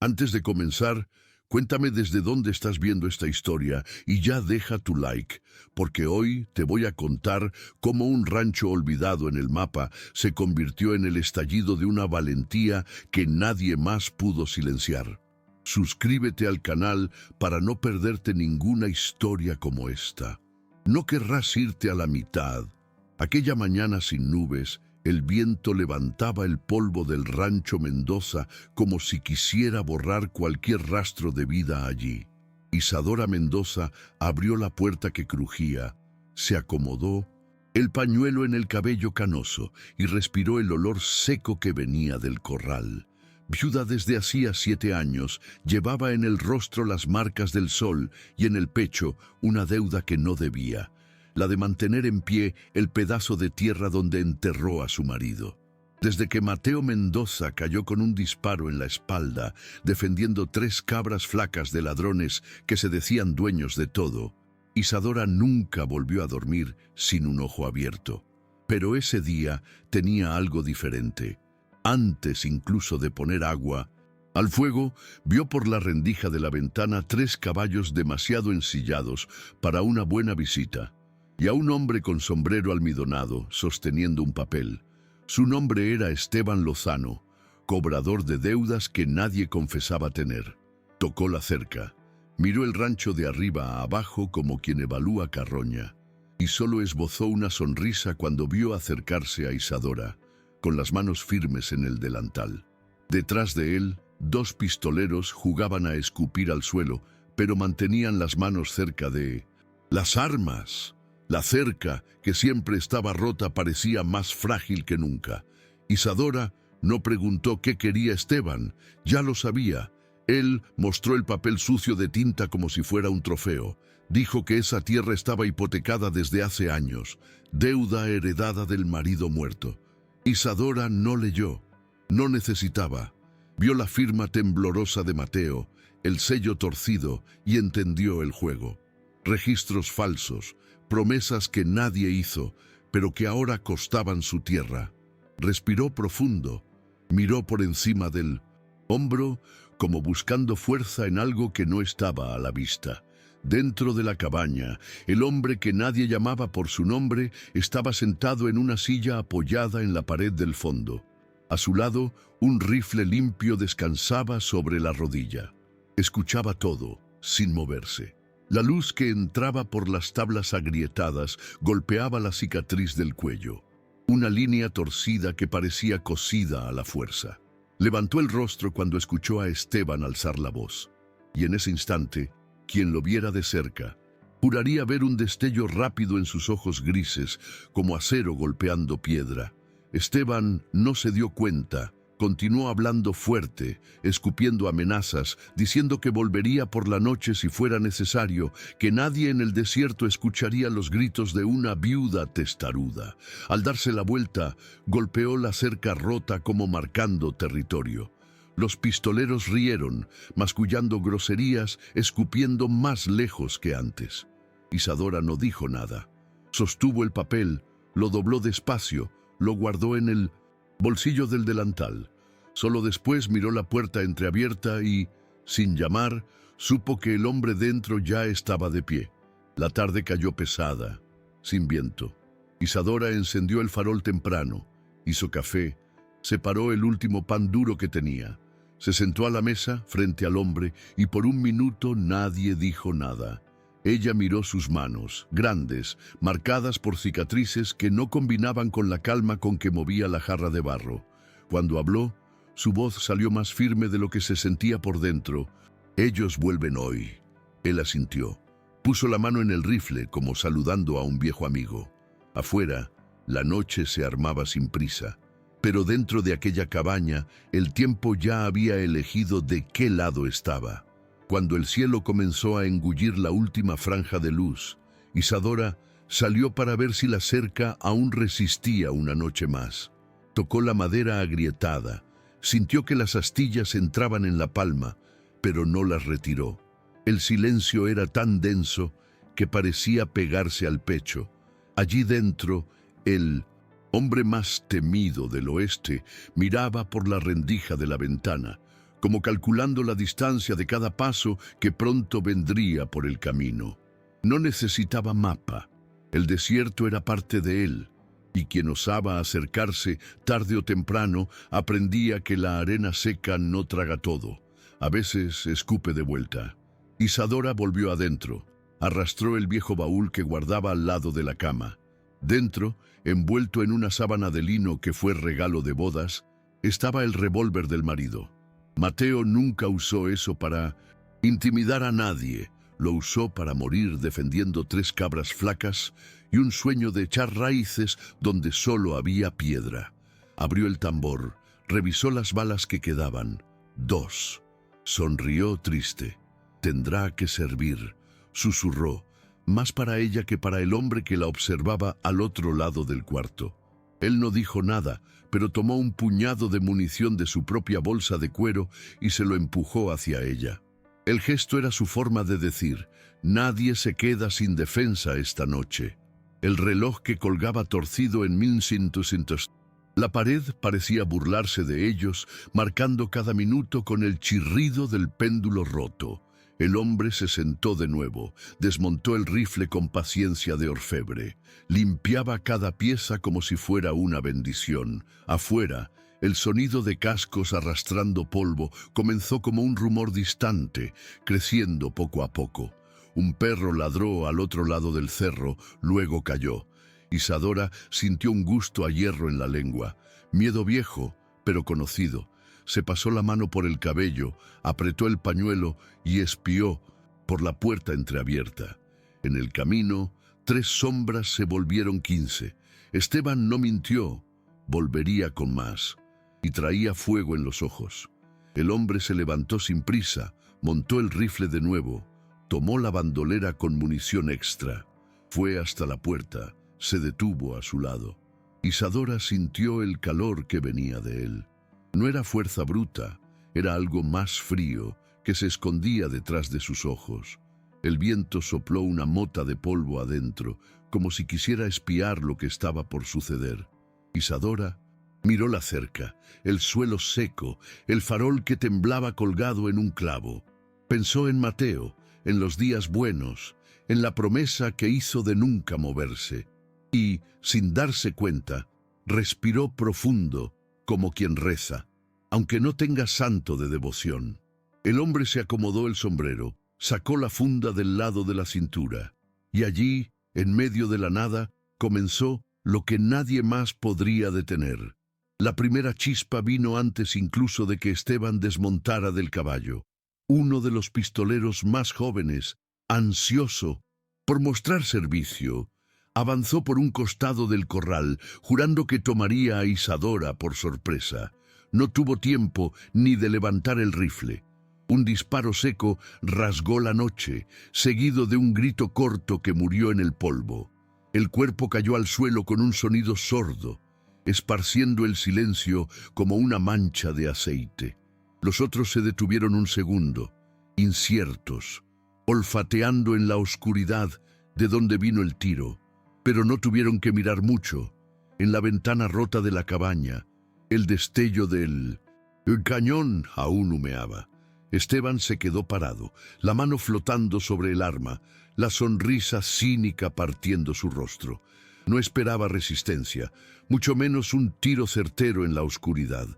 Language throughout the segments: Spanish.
Antes de comenzar, cuéntame desde dónde estás viendo esta historia y ya deja tu like, porque hoy te voy a contar cómo un rancho olvidado en el mapa se convirtió en el estallido de una valentía que nadie más pudo silenciar. Suscríbete al canal para no perderte ninguna historia como esta. No querrás irte a la mitad. Aquella mañana sin nubes, el viento levantaba el polvo del rancho Mendoza como si quisiera borrar cualquier rastro de vida allí. Isadora Mendoza abrió la puerta que crujía, se acomodó el pañuelo en el cabello canoso y respiró el olor seco que venía del corral. Viuda desde hacía 7 años, llevaba en el rostro las marcas del sol y en el pecho una deuda que no debía, la de mantener en pie el pedazo de tierra donde enterró a su marido. Desde que Mateo Mendoza cayó con un disparo en la espalda, defendiendo 3 cabras flacas de ladrones que se decían dueños de todo, Isadora nunca volvió a dormir sin un ojo abierto. Pero ese día tenía algo diferente. Antes incluso de poner agua al fuego, vio por la rendija de la ventana 3 caballos demasiado ensillados para una buena visita, y a un hombre con sombrero almidonado sosteniendo un papel. Su nombre era Esteban Lozano, cobrador de deudas que nadie confesaba tener. Tocó la cerca, miró el rancho de arriba a abajo como quien evalúa carroña, y solo esbozó una sonrisa cuando vio acercarse a Isadora, con las manos firmes en el delantal. Detrás de él, 2 pistoleros jugaban a escupir al suelo, pero mantenían las manos cerca de las armas. La cerca, que siempre estaba rota, parecía más frágil que nunca. Isadora no preguntó qué quería Esteban, ya lo sabía. Él mostró el papel sucio de tinta como si fuera un trofeo. Dijo que esa tierra estaba hipotecada desde hace años, deuda heredada del marido muerto. Isadora no leyó, no necesitaba. Vio la firma temblorosa de Mateo, el sello torcido, y entendió el juego. Registros falsos, promesas que nadie hizo, pero que ahora costaban su tierra. Respiró profundo, miró por encima del hombro, como buscando fuerza en algo que no estaba a la vista. Dentro de la cabaña, el hombre que nadie llamaba por su nombre estaba sentado en una silla apoyada en la pared del fondo. A su lado, un rifle limpio descansaba sobre la rodilla. Escuchaba todo, sin moverse. La luz que entraba por las tablas agrietadas golpeaba la cicatriz del cuello, una línea torcida que parecía cosida a la fuerza. Levantó el rostro cuando escuchó a Esteban alzar la voz, y en ese instante, quien lo viera de cerca, juraría ver un destello rápido en sus ojos grises, como acero golpeando piedra. Esteban no se dio cuenta, continuó hablando fuerte, escupiendo amenazas, diciendo que volvería por la noche si fuera necesario, que nadie en el desierto escucharía los gritos de una viuda testaruda. Al darse la vuelta, golpeó la cerca rota como marcando territorio. Los pistoleros rieron, mascullando groserías, escupiendo más lejos que antes. Isadora no dijo nada. Sostuvo el papel, lo dobló despacio, lo guardó en el bolsillo del delantal. Solo después miró la puerta entreabierta y, sin llamar, supo que el hombre dentro ya estaba de pie. La tarde cayó pesada, sin viento. Isadora encendió el farol temprano, hizo café, separó el último pan duro que tenía. Se sentó a la mesa frente al hombre y por un minuto nadie dijo nada. Ella miró sus manos, grandes, marcadas por cicatrices que no combinaban con la calma con que movía la jarra de barro. Cuando habló, su voz salió más firme de lo que se sentía por dentro. «Ellos vuelven hoy». Él asintió. Puso la mano en el rifle como saludando a un viejo amigo. Afuera, la noche se armaba sin prisa. Pero dentro de aquella cabaña, el tiempo ya había elegido de qué lado estaba. Cuando el cielo comenzó a engullir la última franja de luz, Isadora salió para ver si la cerca aún resistía una noche más. Tocó la madera agrietada, sintió que las astillas entraban en la palma, pero no las retiró. El silencio era tan denso que parecía pegarse al pecho. Allí dentro, el hombre más temido del oeste miraba por la rendija de la ventana, como calculando la distancia de cada paso que pronto vendría por el camino. No necesitaba mapa. El desierto era parte de él, y quien osaba acercarse tarde o temprano aprendía que la arena seca no traga todo. A veces escupe de vuelta. Isadora volvió adentro. Arrastró el viejo baúl que guardaba al lado de la cama. Dentro, envuelto en una sábana de lino que fue regalo de bodas, estaba el revólver del marido. Mateo nunca usó eso para intimidar a nadie. Lo usó para morir defendiendo 3 cabras flacas y un sueño de echar raíces donde solo había piedra. Abrió el tambor, revisó las balas que quedaban. 2. Sonrió triste. Tendrá que servir, susurró, más para ella que para el hombre que la observaba al otro lado del cuarto. Él no dijo nada, pero tomó un puñado de munición de su propia bolsa de cuero y se lo empujó hacia ella. El gesto era su forma de decir: nadie se queda sin defensa esta noche. El reloj que colgaba torcido en 1100. La pared parecía burlarse de ellos, marcando cada minuto con el chirrido del péndulo roto. El hombre se sentó de nuevo, desmontó el rifle con paciencia de orfebre. Limpiaba cada pieza como si fuera una bendición. Afuera, el sonido de cascos arrastrando polvo comenzó como un rumor distante, creciendo poco a poco. Un perro ladró al otro lado del cerro, luego cayó. Isadora sintió un gusto a hierro en la lengua. Miedo viejo, pero conocido. Se pasó la mano por el cabello, apretó el pañuelo y espió por la puerta entreabierta. En el camino, 3 sombras se volvieron 15. Esteban no mintió, volvería con más. Y traía fuego en los ojos. El hombre se levantó sin prisa, montó el rifle de nuevo, tomó la bandolera con munición extra. Fue hasta la puerta, se detuvo a su lado. Isadora sintió el calor que venía de él. No era fuerza bruta, era algo más frío que se escondía detrás de sus ojos. El viento sopló una mota de polvo adentro, como si quisiera espiar lo que estaba por suceder. Isadora miró la cerca, el suelo seco, el farol que temblaba colgado en un clavo. Pensó en Mateo, en los días buenos, en la promesa que hizo de nunca moverse. Y, sin darse cuenta, respiró profundo, como quien reza, aunque no tenga santo de devoción. El hombre se acomodó el sombrero, sacó la funda del lado de la cintura, y allí, en medio de la nada, comenzó lo que nadie más podría detener. La primera chispa vino antes incluso de que Esteban desmontara del caballo. Uno de los pistoleros más jóvenes, ansioso por mostrar servicio, avanzó por un costado del corral, jurando que tomaría a Isadora por sorpresa. No tuvo tiempo ni de levantar el rifle. Un disparo seco rasgó la noche, seguido de un grito corto que murió en el polvo. El cuerpo cayó al suelo con un sonido sordo, esparciendo el silencio como una mancha de aceite. Los otros se detuvieron un segundo, inciertos, olfateando en la oscuridad de donde vino el tiro. Pero no tuvieron que mirar mucho. En la ventana rota de la cabaña, el destello del cañón aún humeaba. Esteban se quedó parado, la mano flotando sobre el arma, la sonrisa cínica partiendo su rostro. No esperaba resistencia, mucho menos un tiro certero en la oscuridad.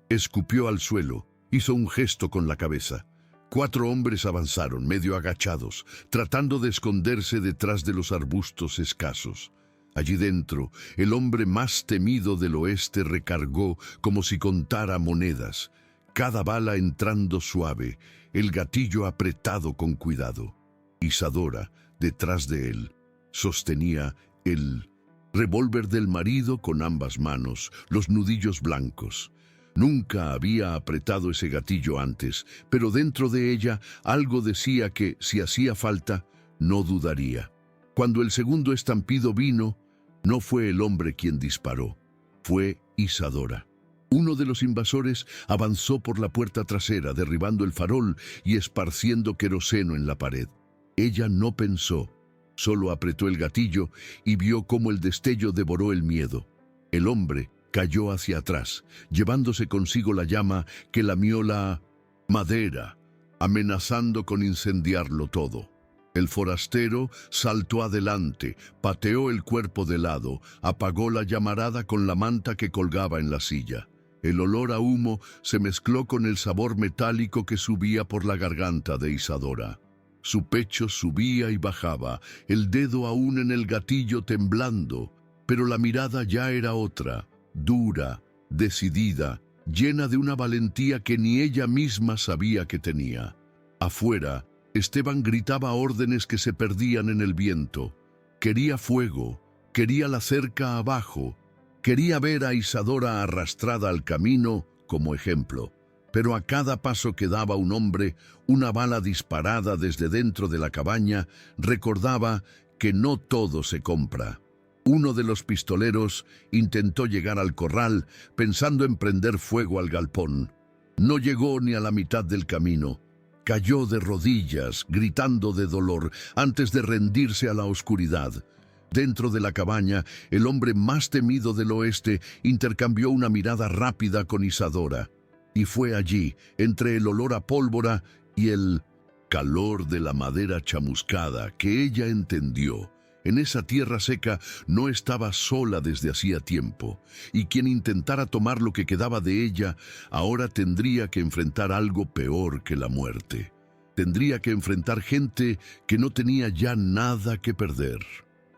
Escupió al suelo, hizo un gesto con la cabeza. 4 hombres avanzaron, medio agachados, tratando de esconderse detrás de los arbustos escasos. Allí dentro, el hombre más temido del oeste recargó como si contara monedas, cada bala entrando suave, el gatillo apretado con cuidado. Isadora, detrás de él, sostenía el revólver del marido con ambas manos, los nudillos blancos. Nunca había apretado ese gatillo antes, pero dentro de ella algo decía que, si hacía falta, no dudaría. Cuando el segundo estampido vino, no fue el hombre quien disparó, fue Isadora. Uno de los invasores avanzó por la puerta trasera, derribando el farol y esparciendo queroseno en la pared. Ella no pensó, solo apretó el gatillo y vio cómo el destello devoró el miedo. El hombre cayó hacia atrás, llevándose consigo la llama que lamió la madera, amenazando con incendiarlo todo. El forastero saltó adelante, pateó el cuerpo de lado, apagó la llamarada con la manta que colgaba en la silla. El olor a humo se mezcló con el sabor metálico que subía por la garganta de Isadora. Su pecho subía y bajaba, el dedo aún en el gatillo temblando, pero la mirada ya era otra, dura, decidida, llena de una valentía que ni ella misma sabía que tenía. Afuera, Esteban gritaba órdenes que se perdían en el viento. Quería fuego, quería la cerca abajo, quería ver a Isadora arrastrada al camino como ejemplo. Pero a cada paso que daba un hombre, una bala disparada desde dentro de la cabaña, recordaba que no todo se compra. Uno de los pistoleros intentó llegar al corral pensando en prender fuego al galpón. No llegó ni a la mitad del camino. Cayó de rodillas, gritando de dolor, antes de rendirse a la oscuridad. Dentro de la cabaña, el hombre más temido del oeste intercambió una mirada rápida con Isadora. Y fue allí, entre el olor a pólvora y el calor de la madera chamuscada, que ella entendió. En esa tierra seca no estaba sola desde hacía tiempo, y quien intentara tomar lo que quedaba de ella, ahora tendría que enfrentar algo peor que la muerte. Tendría que enfrentar gente que no tenía ya nada que perder.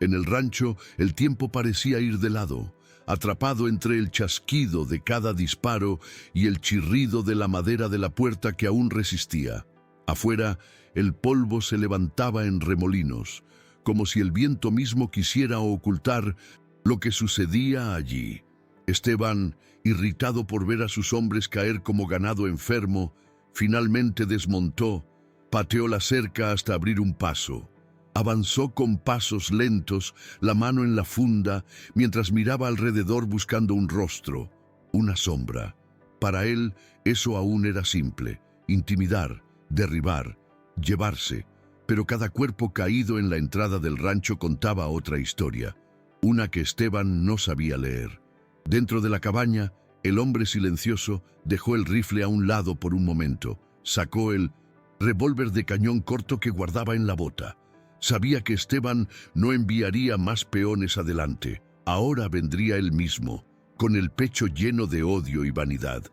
En el rancho, el tiempo parecía ir de lado, atrapado entre el chasquido de cada disparo y el chirrido de la madera de la puerta que aún resistía. Afuera, el polvo se levantaba en remolinos, como si el viento mismo quisiera ocultar lo que sucedía allí. Esteban, irritado por ver a sus hombres caer como ganado enfermo, finalmente desmontó, pateó la cerca hasta abrir un paso. Avanzó con pasos lentos, la mano en la funda, mientras miraba alrededor buscando un rostro, una sombra. Para él, eso aún era simple: intimidar, derribar, llevarse. Pero cada cuerpo caído en la entrada del rancho contaba otra historia, una que Esteban no sabía leer. Dentro de la cabaña, el hombre silencioso dejó el rifle a un lado por un momento, sacó el revólver de cañón corto que guardaba en la bota. Sabía que Esteban no enviaría más peones adelante. Ahora vendría él mismo, con el pecho lleno de odio y vanidad.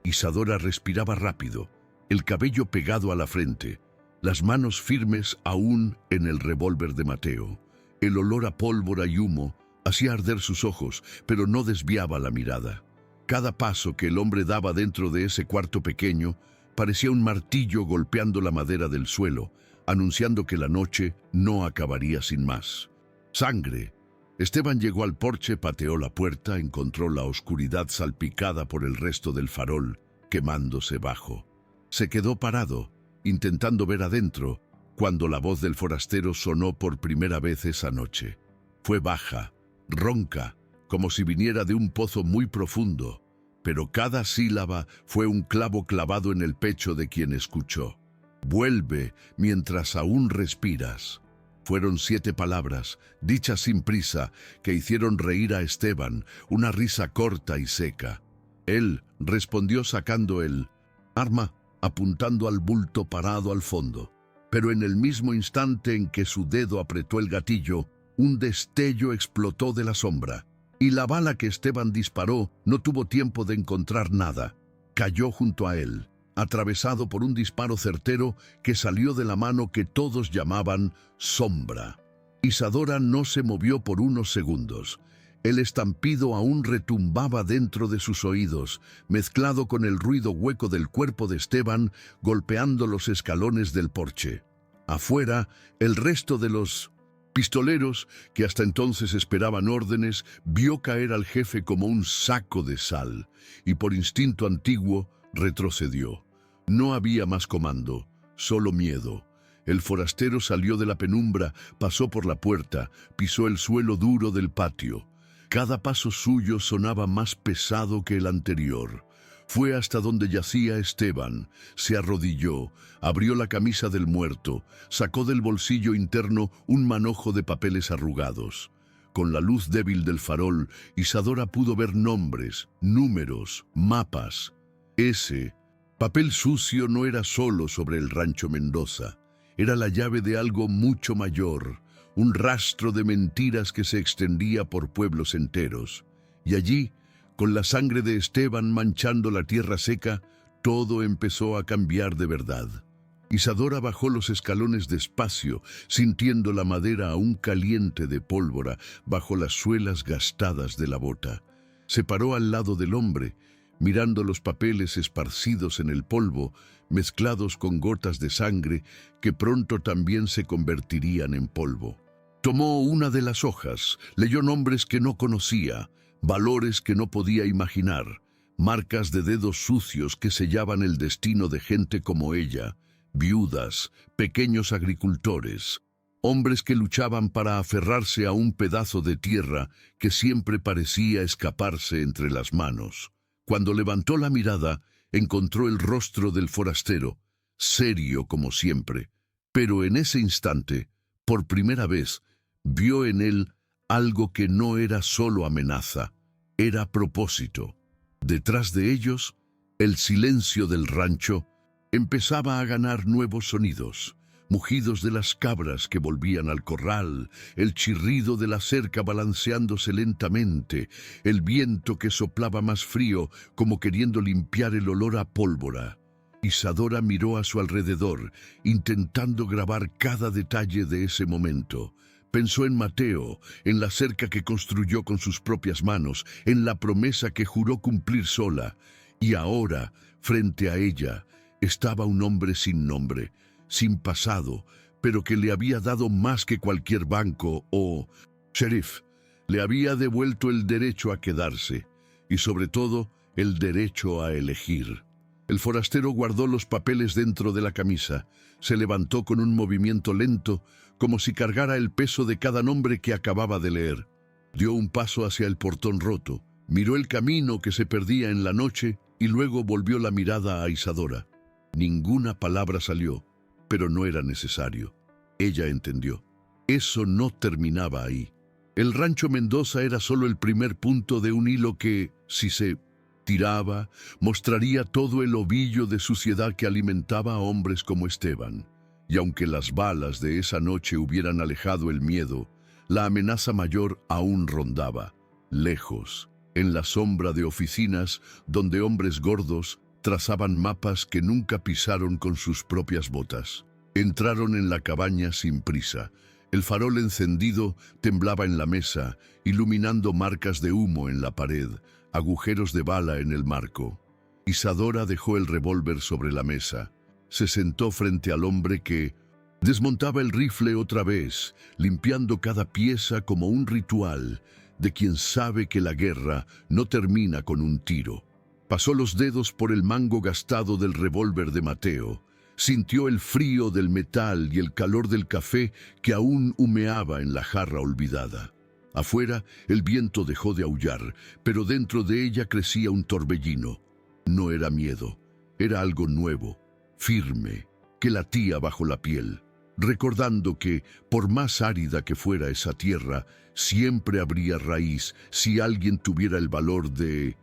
Isadora respiraba rápido, el cabello pegado a la frente, las manos firmes aún en el revólver de Mateo. El olor a pólvora y humo hacía arder sus ojos, pero no desviaba la mirada. Cada paso que el hombre daba dentro de ese cuarto pequeño parecía un martillo golpeando la madera del suelo, anunciando que la noche no acabaría sin más. ¡Sangre! Esteban llegó al porche, pateó la puerta, encontró la oscuridad salpicada por el resto del farol, quemándose bajo. Se quedó parado, intentando ver adentro, cuando la voz del forastero sonó por primera vez esa noche. Fue baja, ronca, como si viniera de un pozo muy profundo, pero cada sílaba fue un clavo clavado en el pecho de quien escuchó. Vuelve mientras aún respiras. Fueron 7 palabras, dichas sin prisa, que hicieron reír a Esteban, una risa corta y seca. Él respondió sacando el arma, apuntando al bulto parado al fondo. Pero en el mismo instante en que su dedo apretó el gatillo, un destello explotó de la sombra, y la bala que Esteban disparó no tuvo tiempo de encontrar nada. Cayó junto a él, atravesado por un disparo certero que salió de la mano que todos llamaban sombra. Isadora no se movió por unos segundos. El estampido aún retumbaba dentro de sus oídos, mezclado con el ruido hueco del cuerpo de Esteban golpeando los escalones del porche. Afuera, el resto de los pistoleros, que hasta entonces esperaban órdenes, vio caer al jefe como un saco de sal, y por instinto antiguo retrocedió. No había más comando, solo miedo. El forastero salió de la penumbra, pasó por la puerta, pisó el suelo duro del patio. Cada paso suyo sonaba más pesado que el anterior. Fue hasta donde yacía Esteban, se arrodilló, abrió la camisa del muerto, sacó del bolsillo interno un manojo de papeles arrugados. Con la luz débil del farol, Isadora pudo ver nombres, números, mapas. Ese Papel sucio no era solo sobre el rancho Mendoza, era la llave de algo mucho mayor, un rastro de mentiras que se extendía por pueblos enteros. Y allí, con la sangre de Esteban manchando la tierra seca, todo empezó a cambiar de verdad. Isadora bajó los escalones despacio, sintiendo la madera aún caliente de pólvora bajo las suelas gastadas de la bota. Se paró al lado del hombre, mirando los papeles esparcidos en el polvo, mezclados con gotas de sangre que pronto también se convertirían en polvo. Tomó una de las hojas, leyó nombres que no conocía, valores que no podía imaginar, marcas de dedos sucios que sellaban el destino de gente como ella, viudas, pequeños agricultores, hombres que luchaban para aferrarse a un pedazo de tierra que siempre parecía escaparse entre las manos. Cuando levantó la mirada, encontró el rostro del forastero, serio como siempre, pero en ese instante, por primera vez, vio en él algo que no era solo amenaza, era propósito. Detrás de ellos, el silencio del rancho empezaba a ganar nuevos sonidos, mugidos de las cabras que volvían al corral, el chirrido de la cerca balanceándose lentamente, el viento que soplaba más frío como queriendo limpiar el olor a pólvora. Isadora miró a su alrededor, intentando grabar cada detalle de ese momento. Pensó en Mateo, en la cerca que construyó con sus propias manos, en la promesa que juró cumplir sola. Y ahora, frente a ella, estaba un hombre sin nombre, sin pasado, pero que le había dado más que cualquier banco o sheriff. Le había devuelto el derecho a quedarse y, sobre todo, el derecho a elegir. El forastero guardó los papeles dentro de la camisa, se levantó con un movimiento lento, como si cargara el peso de cada nombre que acababa de leer. Dio un paso hacia el portón roto, miró el camino que se perdía en la noche y luego volvió la mirada a Isadora. Ninguna palabra salió, pero no era necesario. Ella entendió. Eso no terminaba ahí. El rancho Mendoza era solo el primer punto de un hilo que, si se tiraba, mostraría todo el ovillo de suciedad que alimentaba a hombres como Esteban. Y aunque las balas de esa noche hubieran alejado el miedo, la amenaza mayor aún rondaba, lejos, en la sombra de oficinas donde hombres gordos trazaban mapas que nunca pisaron con sus propias botas. Entraron en la cabaña sin prisa. El farol encendido temblaba en la mesa, iluminando marcas de humo en la pared, agujeros de bala en el marco. Isadora dejó el revólver sobre la mesa. Se sentó frente al hombre que desmontaba el rifle otra vez, limpiando cada pieza como un ritual de quien sabe que la guerra no termina con un tiro. Pasó los dedos por el mango gastado del revólver de Mateo. Sintió el frío del metal y el calor del café que aún humeaba en la jarra olvidada. Afuera, el viento dejó de aullar, pero dentro de ella crecía un torbellino. No era miedo, era algo nuevo, firme, que latía bajo la piel, recordando que, por más árida que fuera esa tierra, siempre habría raíz si alguien tuviera el valor de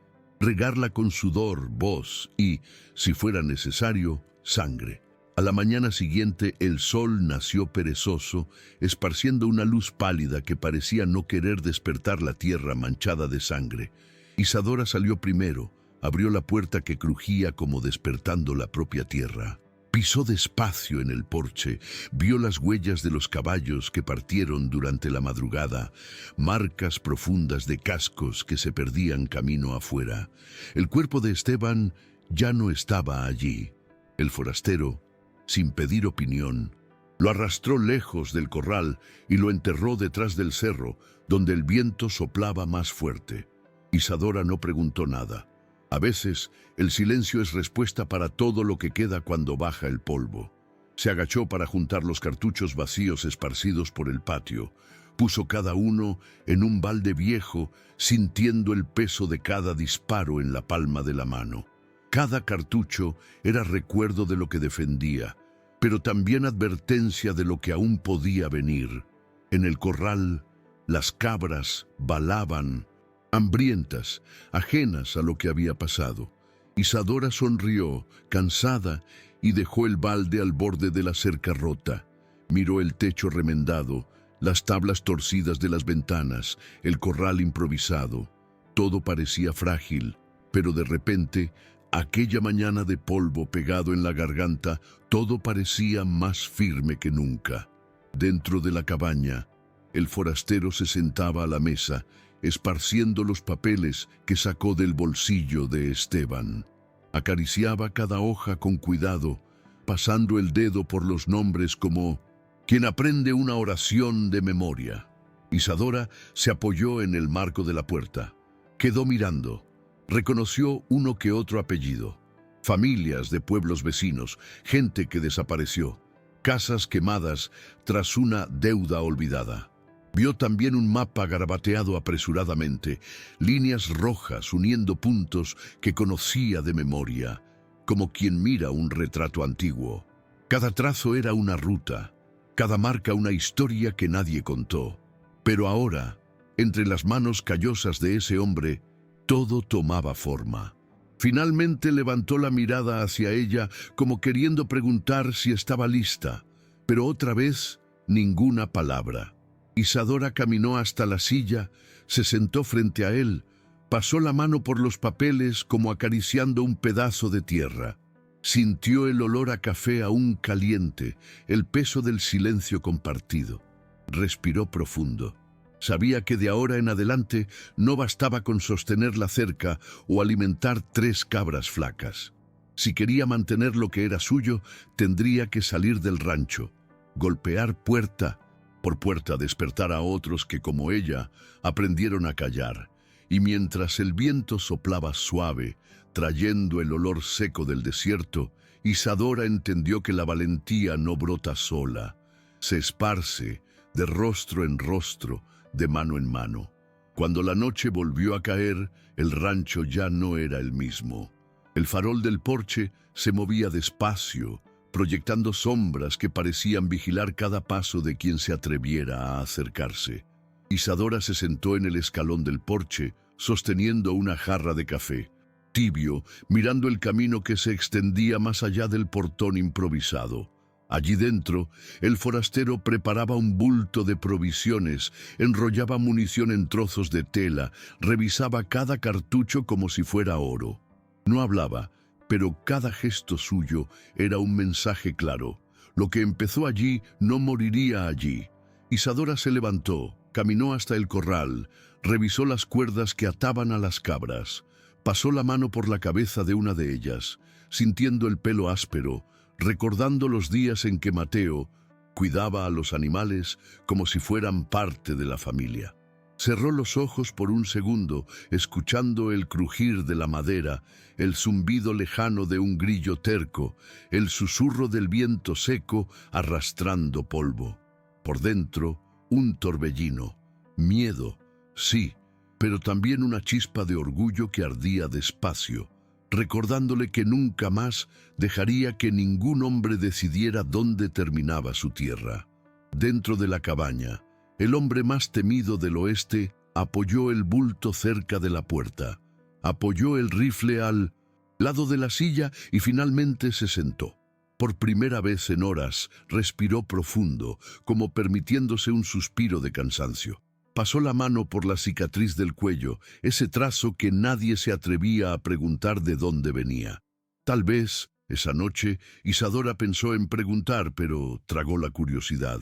regarla con sudor, voz y, si fuera necesario, sangre. A la mañana siguiente el sol nació perezoso, esparciendo una luz pálida que parecía no querer despertar la tierra manchada de sangre. Isadora salió primero, abrió la puerta que crujía como despertando la propia tierra. Pisó despacio en el porche, vio las huellas de los caballos que partieron durante la madrugada, marcas profundas de cascos que se perdían camino afuera. El cuerpo de Esteban ya no estaba allí. El forastero, sin pedir opinión, lo arrastró lejos del corral y lo enterró detrás del cerro, donde el viento soplaba más fuerte. Isadora no preguntó nada. A veces, el silencio es respuesta para todo lo que queda cuando baja el polvo. Se agachó para juntar los cartuchos vacíos esparcidos por el patio. Puso cada uno en un balde viejo, sintiendo el peso de cada disparo en la palma de la mano. Cada cartucho era recuerdo de lo que defendía, pero también advertencia de lo que aún podía venir. En el corral, las cabras balaban, hambrientas, ajenas a lo que había pasado. Isadora sonrió, cansada, y dejó el balde al borde de la cerca rota. Miró el techo remendado, las tablas torcidas de las ventanas, el corral improvisado. Todo parecía frágil, pero de repente, aquella mañana de polvo pegado en la garganta, todo parecía más firme que nunca. Dentro de la cabaña, el forastero se sentaba a la mesa, esparciendo los papeles que sacó del bolsillo de Esteban. Acariciaba cada hoja con cuidado, pasando el dedo por los nombres como quien aprende una oración de memoria. Isadora se apoyó en el marco de la puerta. Quedó mirando. Reconoció uno que otro apellido. Familias de pueblos vecinos, gente que desapareció, casas quemadas tras una deuda olvidada. Vio también un mapa garabateado apresuradamente, líneas rojas uniendo puntos que conocía de memoria, como quien mira un retrato antiguo. Cada trazo era una ruta, cada marca una historia que nadie contó. Pero ahora, entre las manos callosas de ese hombre, todo tomaba forma. Finalmente levantó la mirada hacia ella como queriendo preguntar si estaba lista, pero otra vez ninguna palabra. Isadora caminó hasta la silla, se sentó frente a él, pasó la mano por los papeles como acariciando un pedazo de tierra. Sintió el olor a café aún caliente, el peso del silencio compartido. Respiró profundo. Sabía que de ahora en adelante no bastaba con sostenerla cerca o alimentar 3 cabras flacas. Si quería mantener lo que era suyo, tendría que salir del rancho, golpear puerta por puerta, despertar a otros que, como ella, aprendieron a callar. Y mientras el viento soplaba suave, trayendo el olor seco del desierto, Isadora entendió que la valentía no brota sola, se esparce de rostro en rostro, de mano en mano. Cuando la noche volvió a caer, el rancho ya no era el mismo. El farol del porche se movía despacio, proyectando sombras que parecían vigilar cada paso de quien se atreviera a acercarse. Isadora se sentó en el escalón del porche, sosteniendo una jarra de café, tibio, mirando el camino que se extendía más allá del portón improvisado. Allí dentro, el forastero preparaba un bulto de provisiones, enrollaba munición en trozos de tela, revisaba cada cartucho como si fuera oro. No hablaba, pero cada gesto suyo era un mensaje claro. Lo que empezó allí no moriría allí. Isadora se levantó, caminó hasta el corral, revisó las cuerdas que ataban a las cabras, pasó la mano por la cabeza de una de ellas, sintiendo el pelo áspero, recordando los días en que Mateo cuidaba a los animales como si fueran parte de la familia. Cerró los ojos por un segundo, escuchando el crujir de la madera, el zumbido lejano de un grillo terco, el susurro del viento seco arrastrando polvo. Por dentro, un torbellino, miedo, sí, pero también una chispa de orgullo que ardía despacio, recordándole que nunca más dejaría que ningún hombre decidiera dónde terminaba su tierra. Dentro de la cabaña, el hombre más temido del oeste apoyó el bulto cerca de la puerta, apoyó el rifle al lado de la silla y finalmente se sentó. Por primera vez en horas respiró profundo, como permitiéndose un suspiro de cansancio. Pasó la mano por la cicatriz del cuello, ese trazo que nadie se atrevía a preguntar de dónde venía. Tal vez, esa noche, Isadora pensó en preguntar, pero tragó la curiosidad.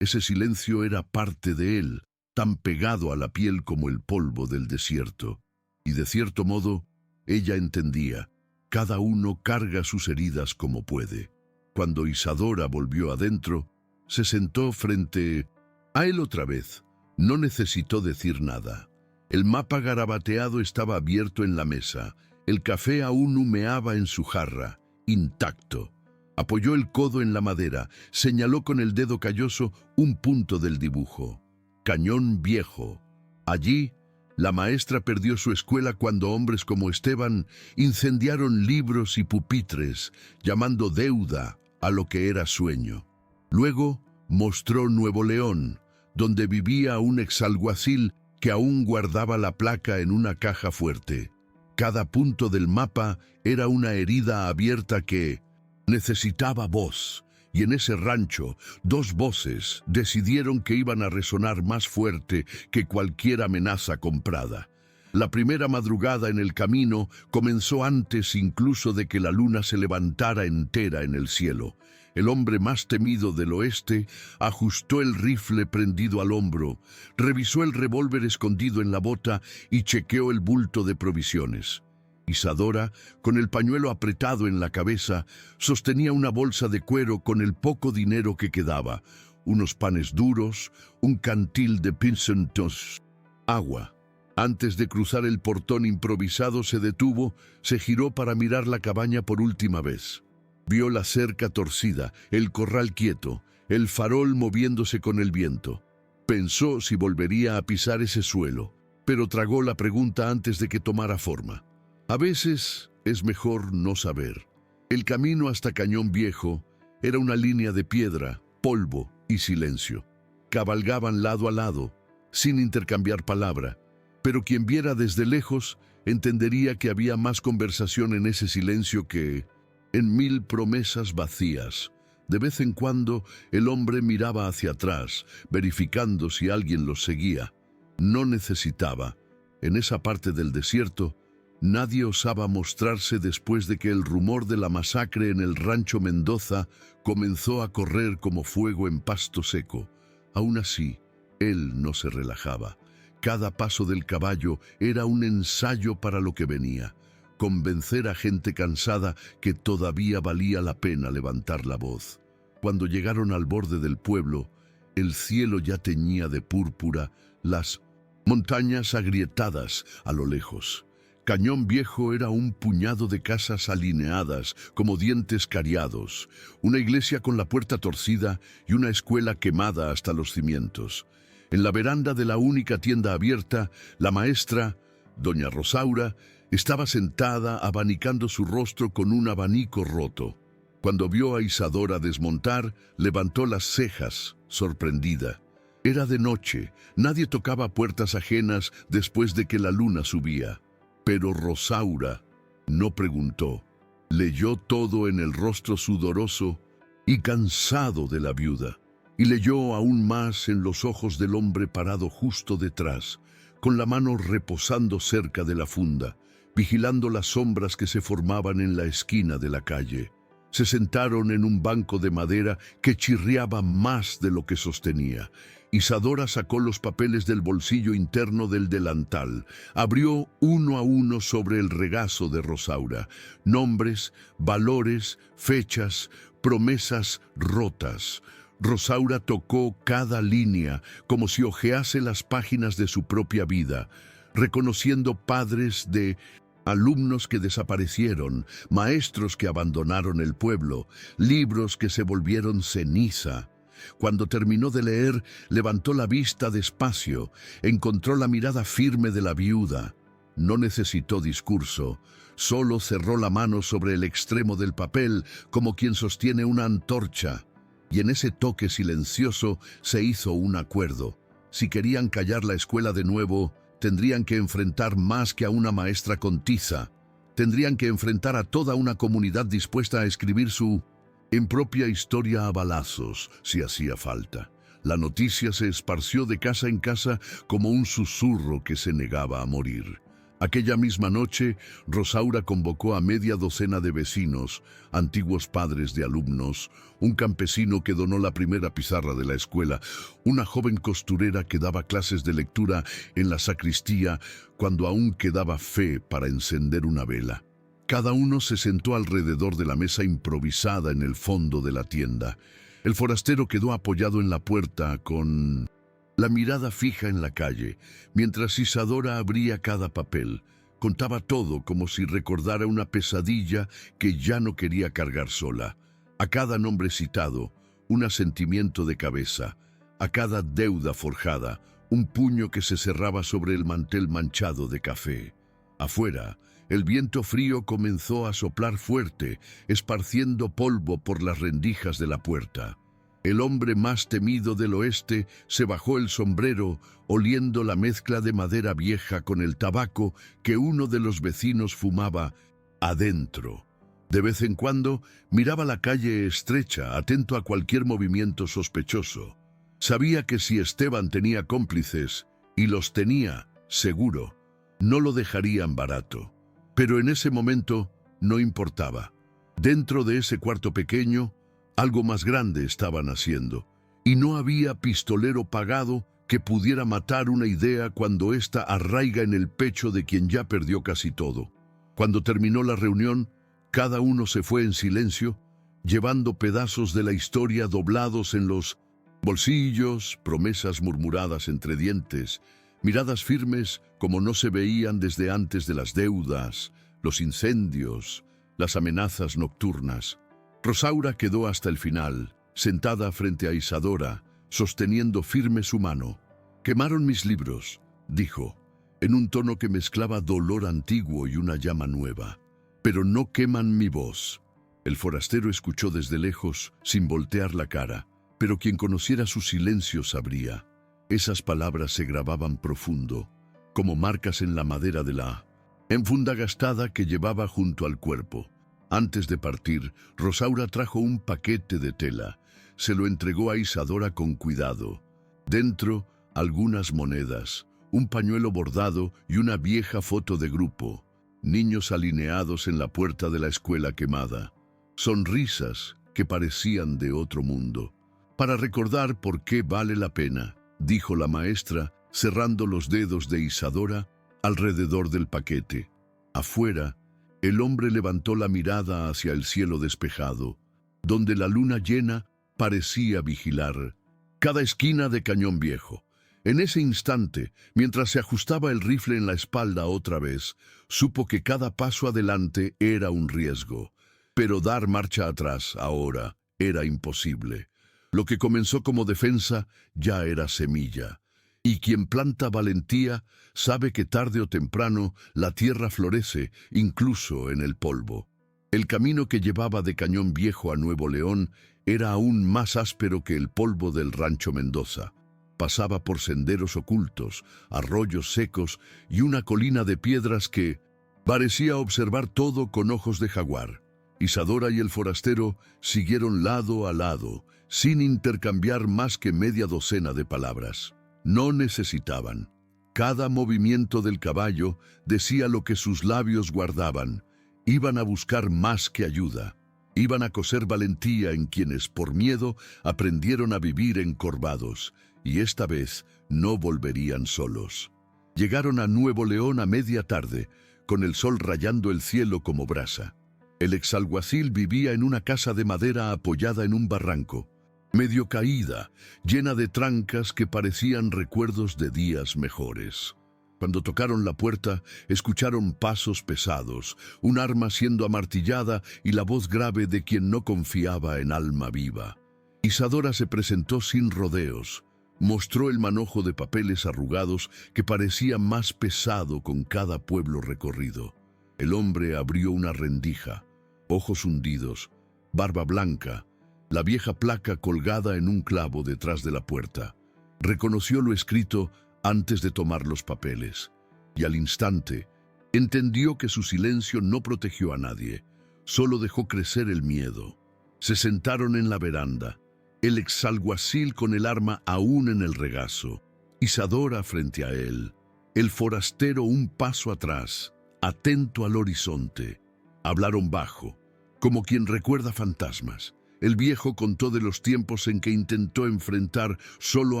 Ese silencio era parte de él, tan pegado a la piel como el polvo del desierto. Y de cierto modo, ella entendía, cada uno carga sus heridas como puede. Cuando Isadora volvió adentro, se sentó frente a él otra vez. No necesitó decir nada. El mapa garabateado estaba abierto en la mesa. El café aún humeaba en su jarra, intacto. Apoyó el codo en la madera, señaló con el dedo calloso un punto del dibujo. Cañón Viejo. Allí, la maestra perdió su escuela cuando hombres como Esteban incendiaron libros y pupitres, llamando deuda a lo que era sueño. Luego mostró Nuevo León, donde vivía un exalguacil que aún guardaba la placa en una caja fuerte. Cada punto del mapa era una herida abierta que necesitaba voz. Y en ese rancho, dos voces decidieron que iban a resonar más fuerte que cualquier amenaza comprada. La primera madrugada en el camino comenzó antes incluso de que la luna se levantara entera en el cielo. El hombre más temido del oeste ajustó el rifle prendido al hombro, revisó el revólver escondido en la bota y chequeó el bulto de provisiones. Isadora, con el pañuelo apretado en la cabeza, sostenía una bolsa de cuero con el poco dinero que quedaba, unos panes duros, un cantil de pincentos, agua. Antes de cruzar el portón improvisado se detuvo, se giró para mirar la cabaña por última vez. Vio la cerca torcida, el corral quieto, el farol moviéndose con el viento. Pensó si volvería a pisar ese suelo, pero tragó la pregunta antes de que tomara forma. A veces es mejor no saber. El camino hasta Cañón Viejo era una línea de piedra, polvo y silencio. Cabalgaban lado a lado, sin intercambiar palabra, pero quien viera desde lejos entendería que había más conversación en ese silencio que en 1000 promesas vacías. De vez en cuando el hombre miraba hacia atrás, verificando si alguien los seguía. No necesitaba. En esa parte del desierto, nadie osaba mostrarse después de que el rumor de la masacre en el rancho Mendoza comenzó a correr como fuego en pasto seco. Aún así, él no se relajaba. Cada paso del caballo era un ensayo para lo que venía. Convencer a gente cansada que todavía valía la pena levantar la voz. Cuando llegaron al borde del pueblo, el cielo ya teñía de púrpura las montañas agrietadas a lo lejos. Cañón Viejo era un puñado de casas alineadas como dientes cariados, una iglesia con la puerta torcida y una escuela quemada hasta los cimientos. En la veranda de la única tienda abierta, la maestra, doña Rosaura, estaba sentada abanicando su rostro con un abanico roto. Cuando vio a Isadora desmontar, levantó las cejas, sorprendida. Era de noche, nadie tocaba puertas ajenas después de que la luna subía. Pero Rosaura no preguntó. Leyó todo en el rostro sudoroso y cansado de la viuda. Y leyó aún más en los ojos del hombre parado justo detrás, con la mano reposando cerca de la funda, vigilando las sombras que se formaban en la esquina de la calle. Se sentaron en un banco de madera que chirriaba más de lo que sostenía. Isadora sacó los papeles del bolsillo interno del delantal, abrió uno a uno sobre el regazo de Rosaura. Nombres, valores, fechas, promesas rotas. Rosaura tocó cada línea como si hojease las páginas de su propia vida, reconociendo padres de alumnos que desaparecieron, maestros que abandonaron el pueblo, libros que se volvieron ceniza. Cuando terminó de leer, levantó la vista despacio, encontró la mirada firme de la viuda. No necesitó discurso, solo cerró la mano sobre el extremo del papel como quien sostiene una antorcha. Y en ese toque silencioso se hizo un acuerdo. Si querían callar la escuela de nuevo, tendrían que enfrentar más que a una maestra con tiza. Tendrían que enfrentar a toda una comunidad dispuesta a escribir su impropia historia a balazos, si hacía falta. La noticia se esparció de casa en casa como un susurro que se negaba a morir. Aquella misma noche, Rosaura convocó a media docena de vecinos, antiguos padres de alumnos, un campesino que donó la primera pizarra de la escuela, una joven costurera que daba clases de lectura en la sacristía cuando aún quedaba fe para encender una vela. Cada uno se sentó alrededor de la mesa improvisada en el fondo de la tienda. El forastero quedó apoyado en la puerta con la mirada fija en la calle, mientras Isadora abría cada papel. Contaba todo como si recordara una pesadilla que ya no quería cargar sola. A cada nombre citado, un asentimiento de cabeza. A cada deuda forjada, un puño que se cerraba sobre el mantel manchado de café. Afuera, el viento frío comenzó a soplar fuerte, esparciendo polvo por las rendijas de la puerta. El hombre más temido del oeste se bajó el sombrero, oliendo la mezcla de madera vieja con el tabaco que uno de los vecinos fumaba adentro. De vez en cuando miraba la calle estrecha, atento a cualquier movimiento sospechoso. Sabía que si Esteban tenía cómplices, y los tenía, seguro, no lo dejarían barato. Pero en ese momento no importaba. Dentro de ese cuarto pequeño, algo más grande estaba naciendo, y no había pistolero pagado que pudiera matar una idea cuando ésta arraiga en el pecho de quien ya perdió casi todo. Cuando terminó la reunión, cada uno se fue en silencio, llevando pedazos de la historia doblados en los bolsillos, promesas murmuradas entre dientes, miradas firmes como no se veían desde antes de las deudas, los incendios, las amenazas nocturnas. Rosaura quedó hasta el final, sentada frente a Isadora, sosteniendo firme su mano. «Quemaron mis libros», dijo, en un tono que mezclaba dolor antiguo y una llama nueva. «Pero no queman mi voz». El forastero escuchó desde lejos, sin voltear la cara, pero quien conociera su silencio sabría. Esas palabras se grababan profundo, como marcas en la madera de la enfunda gastada que llevaba junto al cuerpo. Antes de partir, Rosaura trajo un paquete de tela. Se lo entregó a Isadora con cuidado. Dentro, algunas monedas, un pañuelo bordado y una vieja foto de grupo. Niños alineados en la puerta de la escuela quemada. Sonrisas que parecían de otro mundo. «Para recordar por qué vale la pena», dijo la maestra, cerrando los dedos de Isadora alrededor del paquete. Afuera, el hombre levantó la mirada hacia el cielo despejado, donde la luna llena parecía vigilar cada esquina de Cañón Viejo. En ese instante, mientras se ajustaba el rifle en la espalda otra vez, supo que cada paso adelante era un riesgo, pero dar marcha atrás ahora era imposible. Lo que comenzó como defensa ya era semilla. Y quien planta valentía sabe que tarde o temprano la tierra florece, incluso en el polvo. El camino que llevaba de Cañón Viejo a Nuevo León era aún más áspero que el polvo del Rancho Mendoza. Pasaba por senderos ocultos, arroyos secos y una colina de piedras que parecía observar todo con ojos de jaguar. Isadora y el forastero siguieron lado a lado, sin intercambiar más que media docena de palabras. No necesitaban. Cada movimiento del caballo decía lo que sus labios guardaban. Iban a buscar más que ayuda. Iban a coser valentía en quienes, por miedo, aprendieron a vivir encorvados. Y esta vez no volverían solos. Llegaron a Nuevo León a media tarde, con el sol rayando el cielo como brasa. El exalguacil vivía en una casa de madera apoyada en un barranco, medio caída, llena de trancas que parecían recuerdos de días mejores. Cuando tocaron la puerta, escucharon pasos pesados, un arma siendo amartillada y la voz grave de quien no confiaba en alma viva. Isadora se presentó sin rodeos. Mostró el manojo de papeles arrugados que parecía más pesado con cada pueblo recorrido. El hombre abrió una rendija, ojos hundidos, barba blanca, la vieja placa colgada en un clavo detrás de la puerta. Reconoció lo escrito antes de tomar los papeles, y al instante entendió que su silencio no protegió a nadie, solo dejó crecer el miedo. Se sentaron en la veranda, el exalguacil con el arma aún en el regazo, Isadora frente a él, el forastero un paso atrás, atento al horizonte. Hablaron bajo, como quien recuerda fantasmas. El viejo contó de los tiempos en que intentó enfrentar solo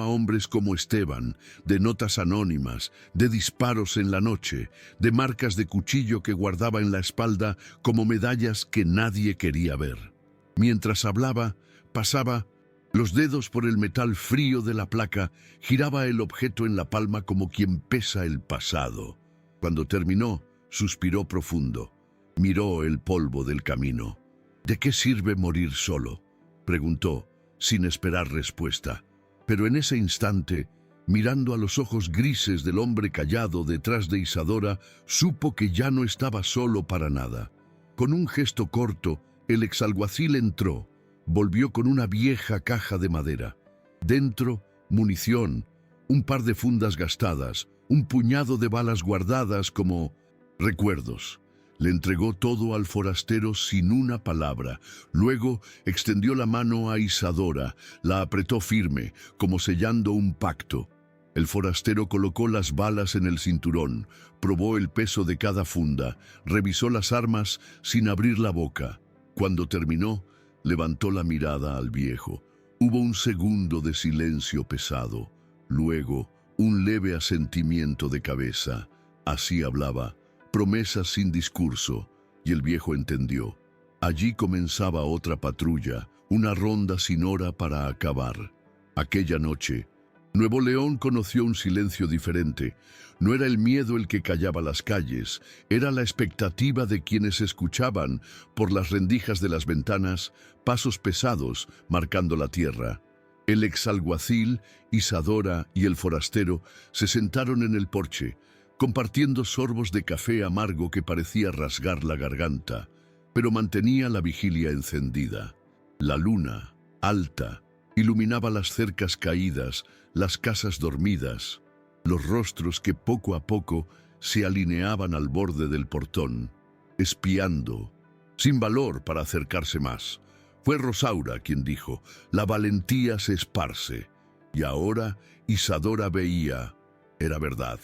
a hombres como Esteban, de notas anónimas, de disparos en la noche, de marcas de cuchillo que guardaba en la espalda como medallas que nadie quería ver. Mientras hablaba, pasaba los dedos por el metal frío de la placa, giraba el objeto en la palma como quien pesa el pasado. Cuando terminó, suspiró profundo. Miró el polvo del camino. «¿De qué sirve morir solo?», preguntó, sin esperar respuesta. Pero en ese instante, mirando a los ojos grises del hombre callado detrás de Isadora, supo que ya no estaba solo para nada. Con un gesto corto, el exalguacil entró, volvió con una vieja caja de madera. Dentro, munición, un par de fundas gastadas, un puñado de balas guardadas como recuerdos. Le entregó todo al forastero sin una palabra. Luego extendió la mano a Isadora, la apretó firme, como sellando un pacto. El forastero colocó las balas en el cinturón, probó el peso de cada funda, revisó las armas sin abrir la boca. Cuando terminó, levantó la mirada al viejo. Hubo un segundo de silencio pesado. Luego, un leve asentimiento de cabeza. Así hablaba, promesas sin discurso, y el viejo entendió. Allí comenzaba otra patrulla, una ronda sin hora para acabar. Aquella noche, Nuevo León conoció un silencio diferente. No era el miedo el que callaba las calles, era la expectativa de quienes escuchaban, por las rendijas de las ventanas, pasos pesados marcando la tierra. El exalguacil, Isadora y el forastero se sentaron en el porche, compartiendo sorbos de café amargo que parecía rasgar la garganta, pero mantenía la vigilia encendida. La luna, alta, iluminaba las cercas caídas, las casas dormidas, los rostros que poco a poco se alineaban al borde del portón, espiando, sin valor para acercarse más. Fue Rosaura quien dijo: «La valentía se esparce». Y ahora Isadora veía, era verdad.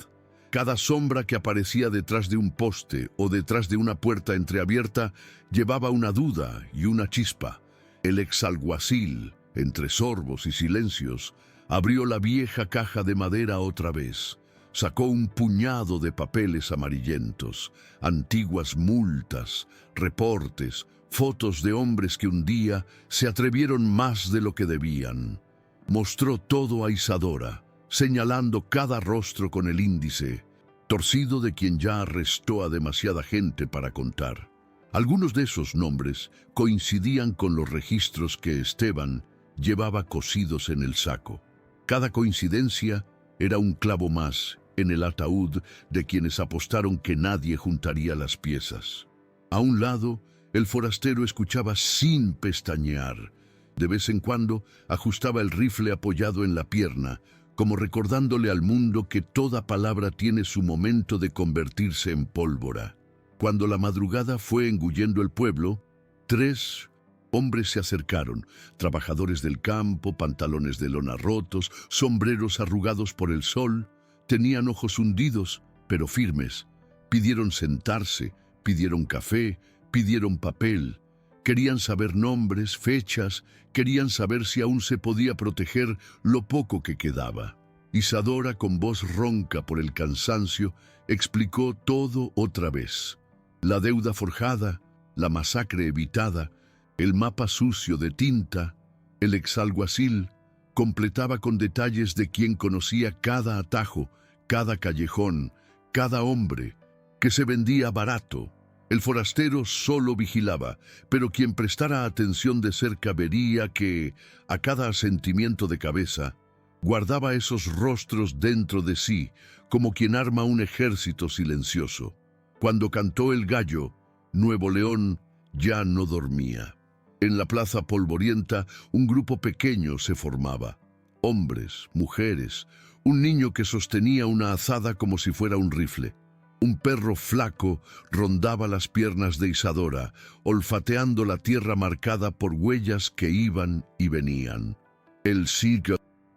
Cada sombra que aparecía detrás de un poste o detrás de una puerta entreabierta llevaba una duda y una chispa. El exalguacil, entre sorbos y silencios, abrió la vieja caja de madera otra vez. Sacó un puñado de papeles amarillentos, antiguas multas, reportes, fotos de hombres que un día se atrevieron más de lo que debían. Mostró todo a Isadora, señalando cada rostro con el índice, torcido de quien ya arrestó a demasiada gente para contar. Algunos de esos nombres coincidían con los registros que Esteban llevaba cosidos en el saco. Cada coincidencia era un clavo más en el ataúd de quienes apostaron que nadie juntaría las piezas. A un lado, el forastero escuchaba sin pestañear. De vez en cuando ajustaba el rifle apoyado en la pierna, como recordándole al mundo que toda palabra tiene su momento de convertirse en pólvora. Cuando la madrugada fue engullendo el pueblo, 3 hombres se acercaron, trabajadores del campo, pantalones de lona rotos, sombreros arrugados por el sol. Tenían ojos hundidos, pero firmes. Pidieron sentarse, pidieron café, pidieron papel. Querían saber nombres, fechas, querían saber si aún se podía proteger lo poco que quedaba. Isadora, con voz ronca por el cansancio, explicó todo otra vez. La deuda forjada, la masacre evitada, el mapa sucio de tinta, el exalguacil, completaba con detalles de quien conocía cada atajo, cada callejón, cada hombre, que se vendía barato. El forastero solo vigilaba, pero quien prestara atención de cerca vería que, a cada asentimiento de cabeza, guardaba esos rostros dentro de sí, como quien arma un ejército silencioso. Cuando cantó el gallo, Nuevo León ya no dormía. En la plaza polvorienta, un grupo pequeño se formaba. Hombres, mujeres, un niño que sostenía una azada como si fuera un rifle. Un perro flaco rondaba las piernas de Isadora, olfateando la tierra marcada por huellas que iban y venían. El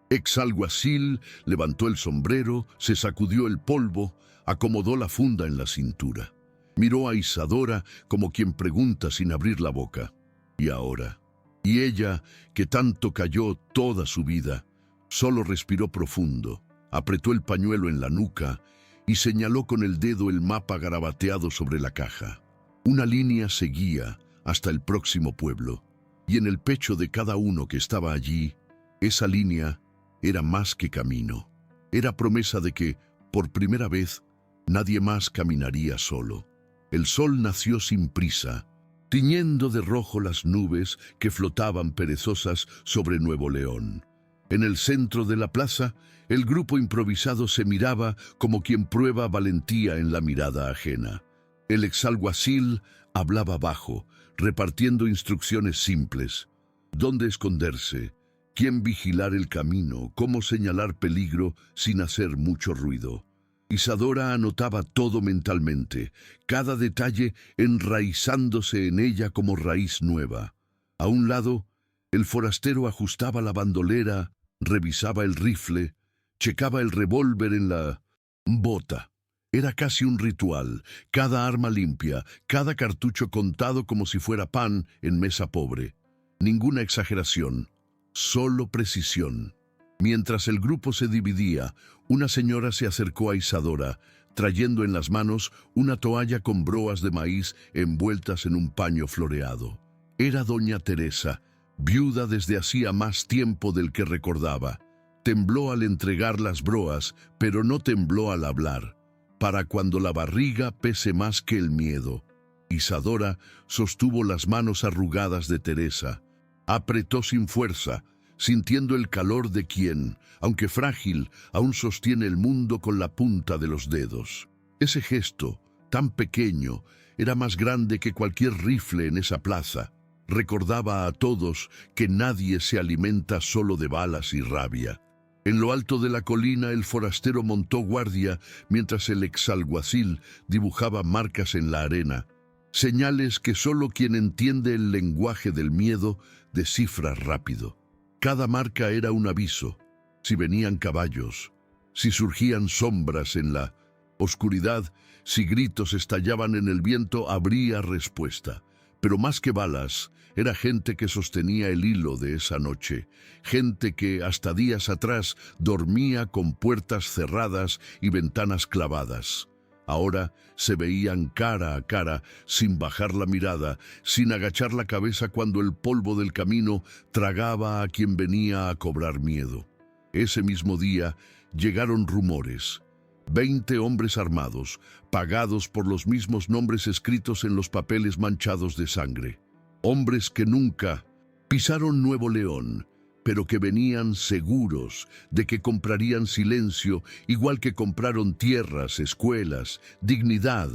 exalguacil levantó el sombrero, se sacudió el polvo, acomodó la funda en la cintura. Miró a Isadora como quien pregunta sin abrir la boca. ¿Y ahora? Y ella, que tanto calló toda su vida, solo respiró profundo, apretó el pañuelo en la nuca y señaló con el dedo el mapa garabateado sobre la caja. Una línea seguía hasta el próximo pueblo, y en el pecho de cada uno que estaba allí, esa línea era más que camino. Era promesa de que, por primera vez, nadie más caminaría solo. El sol nació sin prisa, tiñendo de rojo las nubes que flotaban perezosas sobre Nuevo León. En el centro de la plaza, el grupo improvisado se miraba como quien prueba valentía en la mirada ajena. El exalguacil hablaba bajo, repartiendo instrucciones simples. ¿Dónde esconderse? ¿Quién vigilar el camino? ¿Cómo señalar peligro sin hacer mucho ruido? Isadora anotaba todo mentalmente, cada detalle enraizándose en ella como raíz nueva. A un lado, el forastero ajustaba la bandolera, revisaba el rifle, checaba el revólver en la bota. Era casi un ritual, cada arma limpia, cada cartucho contado como si fuera pan en mesa pobre. Ninguna exageración, solo precisión. Mientras el grupo se dividía, una señora se acercó a Isadora, trayendo en las manos una toalla con broas de maíz envueltas en un paño floreado. Era doña Teresa, viuda desde hacía más tiempo del que recordaba. Tembló al entregar las broas, pero no tembló al hablar, para cuando la barriga pese más que el miedo. Isadora sostuvo las manos arrugadas de Teresa. Apretó sin fuerza, sintiendo el calor de quien, aunque frágil, aún sostiene el mundo con la punta de los dedos. Ese gesto, tan pequeño, era más grande que cualquier rifle en esa plaza. Recordaba a todos que nadie se alimenta solo de balas y rabia. En lo alto de la colina el forastero montó guardia mientras el exalguacil dibujaba marcas en la arena, señales que solo quien entiende el lenguaje del miedo descifra rápido. Cada marca era un aviso. Si venían caballos, si surgían sombras en la oscuridad, si gritos estallaban en el viento, habría respuesta. Pero más que balas, era gente que sostenía el hilo de esa noche, gente que hasta días atrás dormía con puertas cerradas y ventanas clavadas. Ahora se veían cara a cara, sin bajar la mirada, sin agachar la cabeza cuando el polvo del camino tragaba a quien venía a cobrar miedo. Ese mismo día llegaron rumores. 20 hombres armados, pagados por los mismos nombres escritos en los papeles manchados de sangre. Hombres que nunca pisaron Nuevo León, pero que venían seguros de que comprarían silencio, igual que compraron tierras, escuelas, dignidad.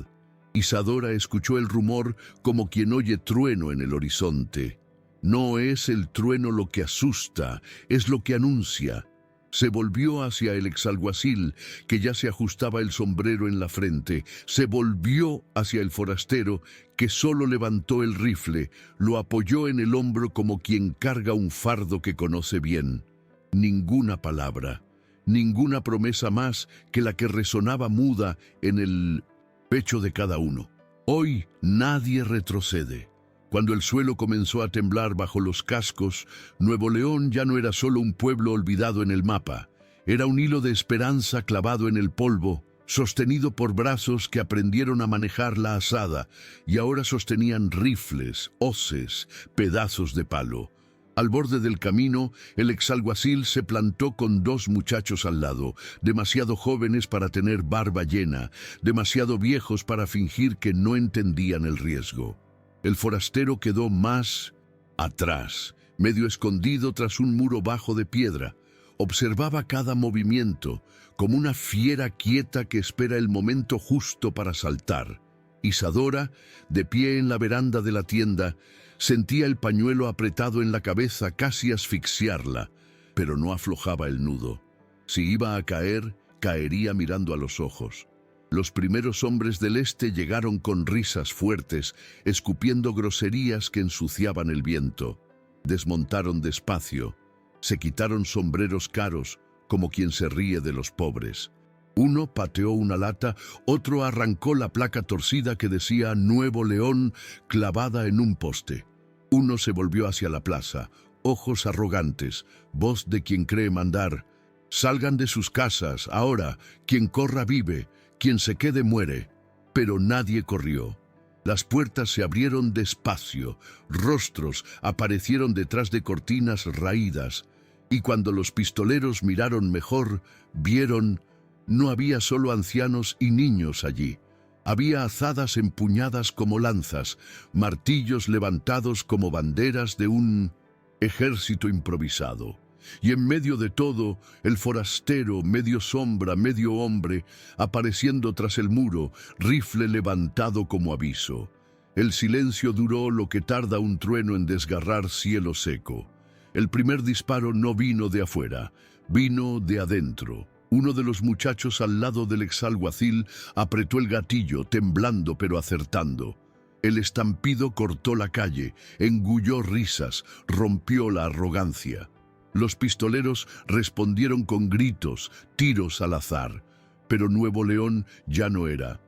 Isadora escuchó el rumor como quien oye trueno en el horizonte. No es el trueno lo que asusta, es lo que anuncia. Se volvió hacia el exalguacil, que ya se ajustaba el sombrero en la frente. Se volvió hacia el forastero, que solo levantó el rifle, lo apoyó en el hombro como quien carga un fardo que conoce bien. Ninguna palabra, ninguna promesa más que la que resonaba muda en el pecho de cada uno. Hoy nadie retrocede. Cuando el suelo comenzó a temblar bajo los cascos, Nuevo León ya no era solo un pueblo olvidado en el mapa. Era un hilo de esperanza clavado en el polvo, sostenido por brazos que aprendieron a manejar la azada y ahora sostenían rifles, hoces, pedazos de palo. Al borde del camino, el exalguacil se plantó con 2 muchachos al lado, demasiado jóvenes para tener barba llena, demasiado viejos para fingir que no entendían el riesgo. El forastero quedó más atrás, medio escondido tras un muro bajo de piedra. Observaba cada movimiento, como una fiera quieta que espera el momento justo para saltar. Isadora, de pie en la veranda de la tienda, sentía el pañuelo apretado en la cabeza, casi asfixiarla, pero no aflojaba el nudo. Si iba a caer, caería mirando a los ojos. Los primeros hombres del este llegaron con risas fuertes, escupiendo groserías que ensuciaban el viento. Desmontaron despacio, se quitaron sombreros caros, como quien se ríe de los pobres. Uno pateó una lata, otro arrancó la placa torcida que decía Nuevo León clavada en un poste. Uno se volvió hacia la plaza, ojos arrogantes, voz de quien cree mandar. Salgan de sus casas, ahora, quien corra vive, quien se quede muere. Pero nadie corrió. Las puertas se abrieron despacio, rostros aparecieron detrás de cortinas raídas, y cuando los pistoleros miraron mejor, vieron, no había solo ancianos y niños allí. Había azadas empuñadas como lanzas, martillos levantados como banderas de un ejército improvisado. Y en medio de todo, el forastero, medio sombra, medio hombre, apareciendo tras el muro, rifle levantado como aviso. El silencio duró lo que tarda un trueno en desgarrar cielo seco. El primer disparo no vino de afuera, vino de adentro. Uno de los muchachos al lado del exalguacil apretó el gatillo, temblando pero acertando. El estampido cortó la calle, engulló risas, rompió la arrogancia. Los pistoleros respondieron con gritos, tiros al azar. Pero Nuevo León ya no era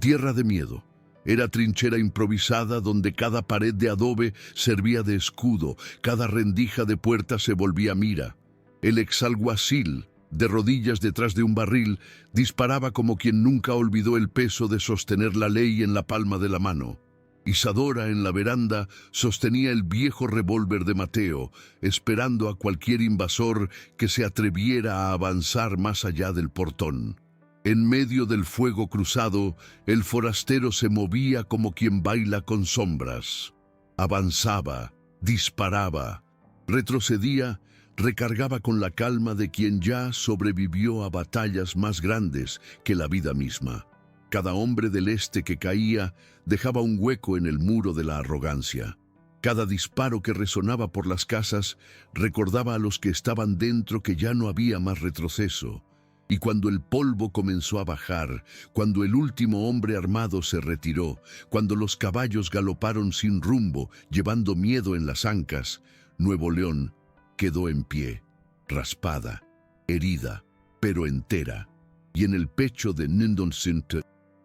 tierra de miedo. Era trinchera improvisada donde cada pared de adobe servía de escudo, cada rendija de puerta se volvía mira. El exalguacil, de rodillas detrás de un barril, disparaba como quien nunca olvidó el peso de sostener la ley en la palma de la mano. Isadora, en la veranda, sostenía el viejo revólver de Mateo, esperando a cualquier invasor que se atreviera a avanzar más allá del portón. En medio del fuego cruzado, el forastero se movía como quien baila con sombras. Avanzaba, disparaba, retrocedía, recargaba con la calma de quien ya sobrevivió a batallas más grandes que la vida misma. Cada hombre del este que caía dejaba un hueco en el muro de la arrogancia. Cada disparo que resonaba por las casas recordaba a los que estaban dentro que ya no había más retroceso. Y cuando el polvo comenzó a bajar, cuando el último hombre armado se retiró, cuando los caballos galoparon sin rumbo, llevando miedo en las ancas, Nuevo León quedó en pie, raspada, herida, pero entera. Y en el pecho de Nindonsint,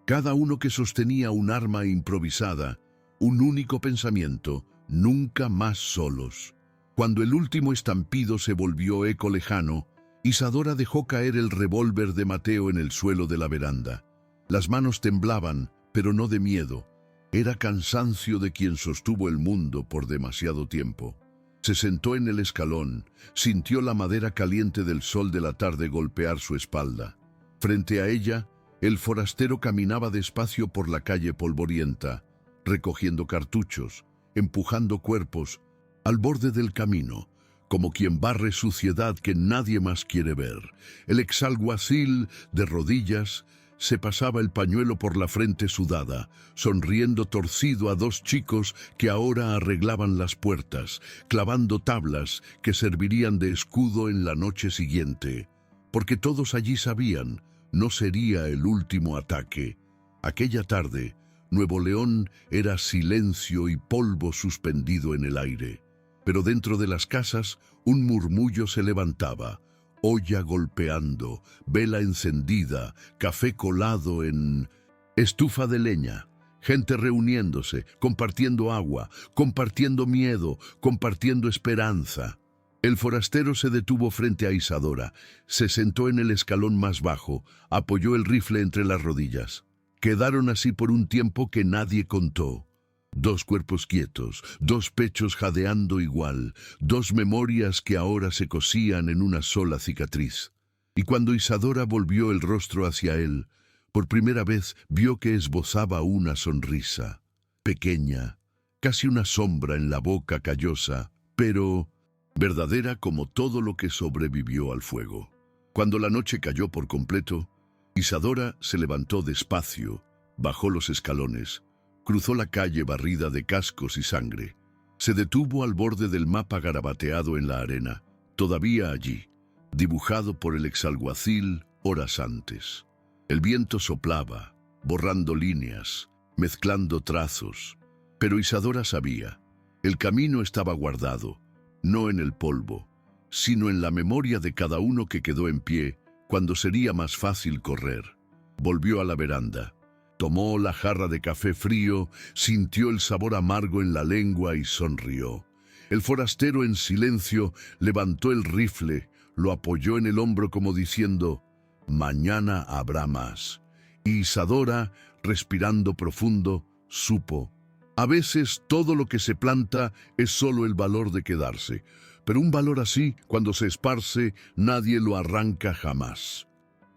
cada uno que sostenía un arma improvisada, un único pensamiento: nunca más solos. Cuando el último estampido se volvió eco lejano, Isadora dejó caer el revólver de Mateo en el suelo de la veranda. Las manos temblaban, pero no de miedo. Era cansancio de quien sostuvo el mundo por demasiado tiempo. Se sentó en el escalón, sintió la madera caliente del sol de la tarde golpear su espalda. Frente a ella, el forastero caminaba despacio por la calle polvorienta, recogiendo cartuchos, empujando cuerpos, al borde del camino, como quien barre suciedad que nadie más quiere ver. El exalguacil, de rodillas, se pasaba el pañuelo por la frente sudada, sonriendo torcido a dos chicos que ahora arreglaban las puertas, clavando tablas que servirían de escudo en la noche siguiente. Porque todos allí sabían, no sería el último ataque. Aquella tarde, Nuevo León era silencio y polvo suspendido en el aire. Pero dentro de las casas, un murmullo se levantaba. Olla golpeando, vela encendida, café colado en estufa de leña. Gente reuniéndose, compartiendo agua, compartiendo miedo, compartiendo esperanza. El forastero se detuvo frente a Isadora, se sentó en el escalón más bajo, apoyó el rifle entre las rodillas. Quedaron así por un tiempo que nadie contó. Dos cuerpos quietos, dos pechos jadeando igual, dos memorias que ahora se cosían en una sola cicatriz. Y cuando Isadora volvió el rostro hacia él, por primera vez vio que esbozaba una sonrisa, pequeña, casi una sombra en la boca callosa, pero verdadera como todo lo que sobrevivió al fuego. Cuando la noche cayó por completo, Isadora se levantó despacio, bajó los escalones, cruzó la calle barrida de cascos y sangre. Se detuvo al borde del mapa garabateado en la arena, todavía allí, dibujado por el exalguacil horas antes. El viento soplaba, borrando líneas, mezclando trazos. Pero Isadora sabía, el camino estaba guardado, no en el polvo, sino en la memoria de cada uno que quedó en pie cuando sería más fácil correr. Volvió a la veranda. Tomó la jarra de café frío, sintió el sabor amargo en la lengua y sonrió. El forastero en silencio levantó el rifle, lo apoyó en el hombro como diciendo: mañana habrá más. Y Isadora, respirando profundo, supo: a veces todo lo que se planta es solo el valor de quedarse, pero un valor así, cuando se esparce, nadie lo arranca jamás.